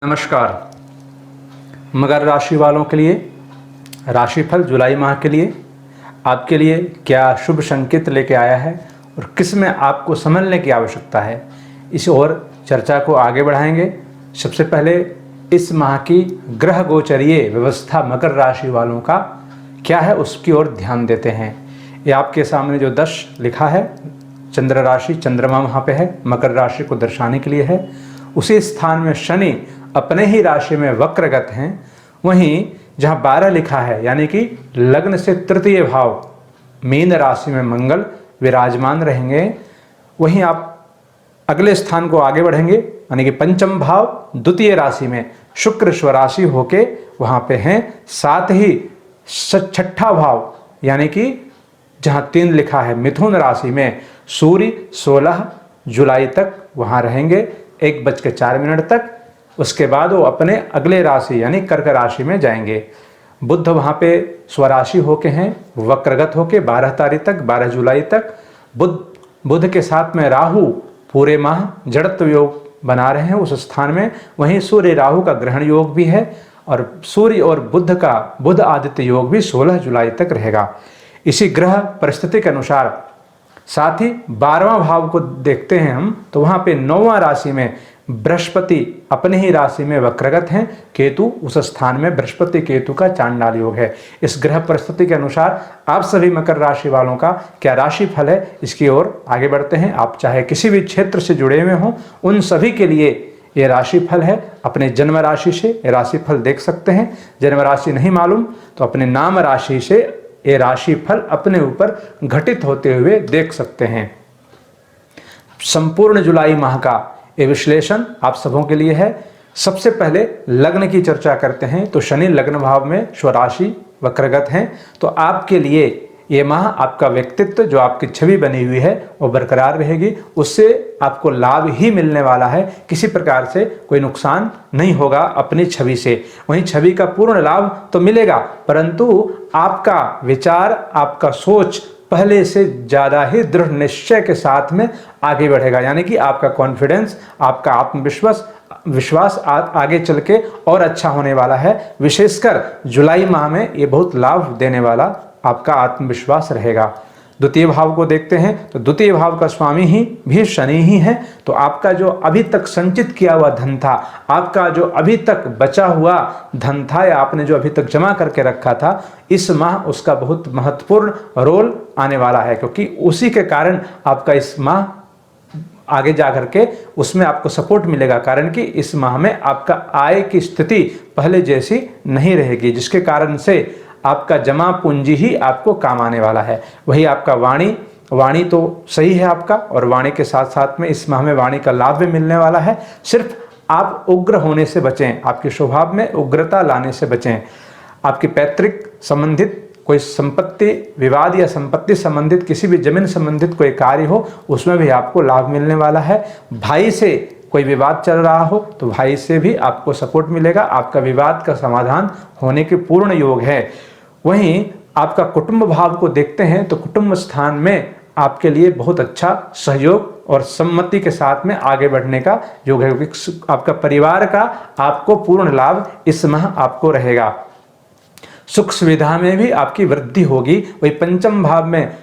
नमस्कार। मकर राशि वालों के लिए राशिफल जुलाई माह के लिए आपके लिए क्या शुभ संकेत लेके आया है और किस में आपको समझने की आवश्यकता है, इस ओर चर्चा को आगे बढ़ाएंगे। सबसे पहले इस माह की ग्रह गोचरीय व्यवस्था मकर राशि वालों का क्या है उसकी ओर ध्यान देते हैं। ये आपके सामने जो 10 लिखा है, चंद्र राशि, चंद्रमा वहाँ पे है, मकर राशि को दर्शाने के लिए है। उसी स्थान में शनि अपने ही राशि में वक्रगत हैं। वहीं जहाँ 12 लिखा है यानी कि लग्न से तृतीय भाव मीन राशि में मंगल विराजमान रहेंगे। वहीं आप अगले स्थान को आगे बढ़ेंगे यानी कि पंचम भाव द्वितीय राशि में शुक्र स्वराशि होके वहाँ पे हैं। साथ ही छठा भाव यानी कि जहाँ 3 लिखा है मिथुन राशि में सूर्य 16 जुलाई तक वहाँ रहेंगे 1:04 तक। उसके बाद वो अपने अगले राशि यानी कर्क राशि में जाएंगे। बुध वहाँ पे स्वराशि होके हैं वक्रगत होके 12 तारीख तक, 12 जुलाई तक। बुध के साथ में राहु पूरे माह जड़त्व योग बना रहे हैं उस स्थान में। वहीं सूर्य राहु का ग्रहण योग भी है और सूर्य और बुध का बुध आदित्य योग भी 16 जुलाई तक रहेगा। इसी ग्रह परिस्थिति के अनुसार साथ ही 12वां भाव को देखते हैं हम तो वहाँ पे 9वां राशि में बृहस्पति अपने ही राशि में वक्रगत हैं। केतु उस स्थान में बृहस्पति केतु का चांडाल योग है। इस ग्रह परिस्थिति के अनुसार आप सभी मकर राशि वालों का क्या राशि फल है इसकी ओर आगे बढ़ते हैं। आप चाहे किसी भी क्षेत्र से जुड़े हुए हों, उन सभी के लिए ये राशि फल है। अपने जन्म राशि से ये राशि फल देख सकते हैं। जन्म राशि नहीं मालूम तो अपने नाम राशि से ये राशि फल अपने ऊपर घटित होते हुए देख सकते हैं। संपूर्ण जुलाई माह का ये विश्लेषण आप सबों के लिए है। सबसे पहले लग्न की चर्चा करते हैं तो शनि लग्न भाव में स्वराशि वक्रगत हैं। तो आपके लिए ये माह आपका व्यक्तित्व जो आपकी छवि बनी हुई है वो बरकरार रहेगी। उससे आपको लाभ ही मिलने वाला है, किसी प्रकार से कोई नुकसान नहीं होगा अपनी छवि से। वहीं छवि का पूर्ण लाभ तो मिलेगा परंतु आपका विचार, आपका सोच पहले से ज़्यादा ही दृढ़ निश्चय के साथ में आगे बढ़ेगा। यानी कि आपका कॉन्फिडेंस, आपका आत्मविश्वास आगे चल के और अच्छा होने वाला है। विशेषकर जुलाई माह में ये बहुत लाभ देने वाला आपका आत्मविश्वास रहेगा। द्वितीय भाव को देखते हैं तो द्वितीय भाव का स्वामी ही भी शनि ही है। तो आपका जो अभी तक संचित किया हुआ धन था, आपका जो अभी तक बचा हुआ धन था या आपने जो अभी तक जमा करके रखा था, इस माह उसका बहुत महत्वपूर्ण रोल आने वाला है। क्योंकि उसी के कारण आपका इस माह आगे जा करके उसमें आपको सपोर्ट मिलेगा। कारण कि इस माह में आपका आय की स्थिति पहले जैसी नहीं रहेगी, जिसके कारण से आपका जमा पूंजी ही आपको काम आने वाला है। वही आपका वाणी तो सही है आपका, और वाणी के साथ साथ में इस माह में वाणी का लाभ भी मिलने वाला है। सिर्फ आप उग्र होने से बचें, आपके स्वभाव में उग्रता लाने से बचें। आपकी पैतृक संबंधित कोई संपत्ति विवाद या संपत्ति संबंधित किसी भी जमीन संबंधित कोई कार्य हो उसमें भी आपको लाभ मिलने वाला है। भाई से कोई विवाद चल रहा हो तो भाई से भी आपको सपोर्ट मिलेगा, आपका विवाद का समाधान होने के पूर्ण योग है। वहीं आपका कुटुंब भाव को देखते हैं तो कुटुंब स्थान में आपके लिए बहुत अच्छा सहयोग और सम्मति के साथ में आगे बढ़ने का योग है। आपका परिवार का आपको पूर्ण लाभ इस माह आपको रहेगा। सुख सुविधा में भी आपकी वृद्धि होगी। वही पंचम भाव में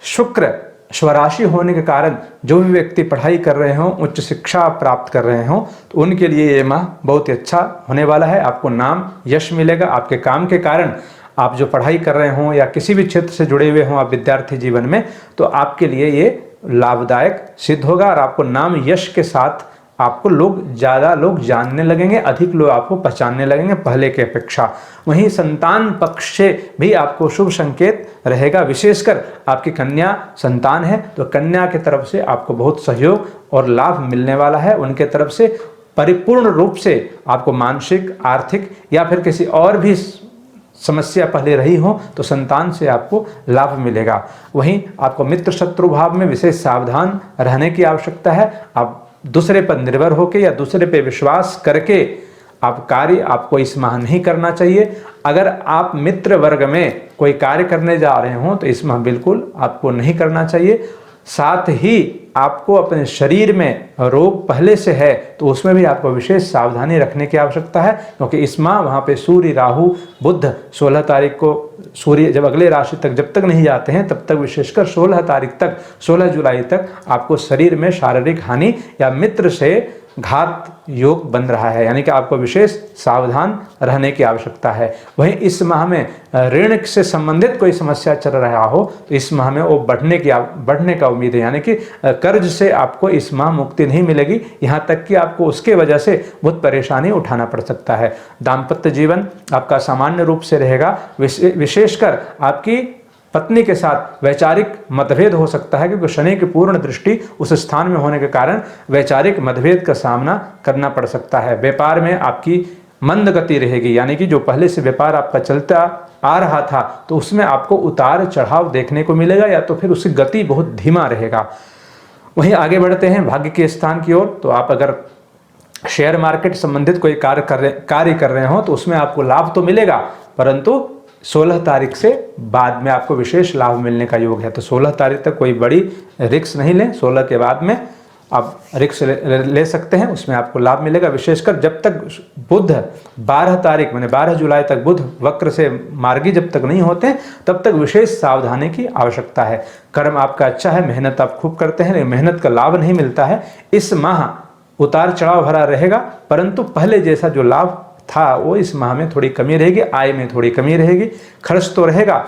शुक्र स्वराशि होने के कारण जो भी व्यक्ति पढ़ाई कर रहे हों, उच्च शिक्षा प्राप्त कर रहे हों, तो उनके लिए ये माह बहुत ही अच्छा होने वाला है। आपको नाम यश मिलेगा आपके काम के कारण। आप जो पढ़ाई कर रहे हों या किसी भी क्षेत्र से जुड़े हुए हों आप विद्यार्थी जीवन में, तो आपके लिए ये लाभदायक सिद्ध होगा और आपको नाम यश के साथ आपको ज़्यादा लोग जानने लगेंगे, अधिक लोग आपको पहचानने लगेंगे पहले की अपेक्षा। वहीं संतान पक्ष से भी आपको शुभ संकेत रहेगा। विशेषकर आपकी कन्या संतान है तो कन्या की तरफ से आपको बहुत सहयोग और लाभ मिलने वाला है। उनके तरफ से परिपूर्ण रूप से आपको मानसिक, आर्थिक या फिर किसी और भी समस्या पहले रही हो तो संतान से आपको लाभ मिलेगा। वहीं आपको मित्र शत्रु भाव में विशेष सावधान रहने की आवश्यकता है। आप दूसरे पर निर्भर होकर या दूसरे पर विश्वास करके आप कार्य आपको इस माह नहीं करना चाहिए। अगर आप मित्र वर्ग में कोई कार्य करने जा रहे हों तो इस माह बिल्कुल आपको नहीं करना चाहिए। साथ ही आपको अपने शरीर में रोग पहले से है तो उसमें भी आपको विशेष सावधानी रखने की आवश्यकता है, क्योंकि इस माह वहाँ पे सूर्य, राहु, बुध 16 तारीख को सूर्य जब अगले राशि तक जब तक नहीं जाते हैं तब तक विशेषकर 16 तारीख तक, 16 जुलाई तक आपको शरीर में शारीरिक हानि या मित्र से घात योग बन रहा है, यानी कि आपको विशेष सावधान रहने की आवश्यकता है। वहीं इस माह में ऋण से संबंधित कोई समस्या चल रहा हो तो इस माह में वो बढ़ने का उम्मीद है, यानी कि कर्ज से आपको इस माह मुक्ति नहीं मिलेगी, यहाँ तक कि आपको उसके वजह से बहुत परेशानी उठाना पड़ सकता है। दाम्पत्य जीवन आपका सामान्य रूप से रहेगा, विशेषकर आपकी पत्नी के साथ वैचारिक मतभेद हो सकता है, क्योंकि शनि की पूर्ण दृष्टि उस स्थान में होने के कारण वैचारिक मतभेद का सामना करना पड़ सकता है। व्यापार में आपकी मंद गति रहेगी, यानी कि जो पहले से व्यापार आपका चलता आ रहा था तो उसमें आपको उतार चढ़ाव देखने को मिलेगा, या तो फिर उसकी गति बहुत धीमा रहेगा। वहीं आगे बढ़ते हैं भाग्य के स्थान की ओर। तो आप अगर शेयर मार्केट संबंधित कोई कार्य कर रहे हो तो उसमें आपको लाभ तो मिलेगा, परंतु 16 तारीख से बाद में आपको विशेष लाभ मिलने का योग है। तो 16 तारीख तक कोई बड़ी रिस्क नहीं लें, 16 के बाद में आप रिस्क ले सकते हैं, उसमें आपको लाभ मिलेगा। विशेषकर जब तक बुध 12 तारीख माने 12 जुलाई तक बुध वक्र से मार्गी जब तक नहीं होते तब तक विशेष सावधानी की आवश्यकता है। कर्म आपका अच्छा है, मेहनत आप खूब करते हैं, लेकिन मेहनत का लाभ नहीं मिलता है। इस माह उतार चढ़ाव भरा रहेगा, परंतु पहले जैसा जो लाभ था वो इस माह में थोड़ी कमी रहेगी, आय में थोड़ी कमी रहेगी, खर्च तो रहेगा,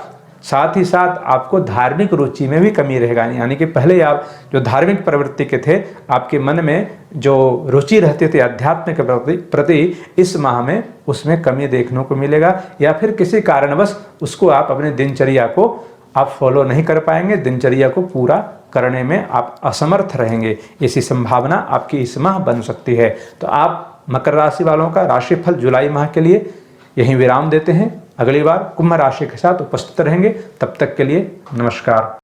साथ ही साथ आपको धार्मिक रुचि में भी कमी रहेगा। यानी कि पहले आप जो धार्मिक प्रवृत्ति के थे, आपके मन में जो रुचि रहती थी अध्यात्म के प्रति इस माह में उसमें कमी देखने को मिलेगा, या फिर किसी कारणवश उसको आप अपने दिनचर्या को आप फॉलो नहीं कर पाएंगे, दिनचर्या को पूरा करने में आप असमर्थ रहेंगे। ऐसी संभावना आपकी इस माह बन सकती है। तो आप मकर राशि वालों का राशिफल जुलाई माह के लिए यहीं विराम देते हैं। अगली बार कुंभ राशि के साथ उपस्थित रहेंगे। तब तक के लिए नमस्कार।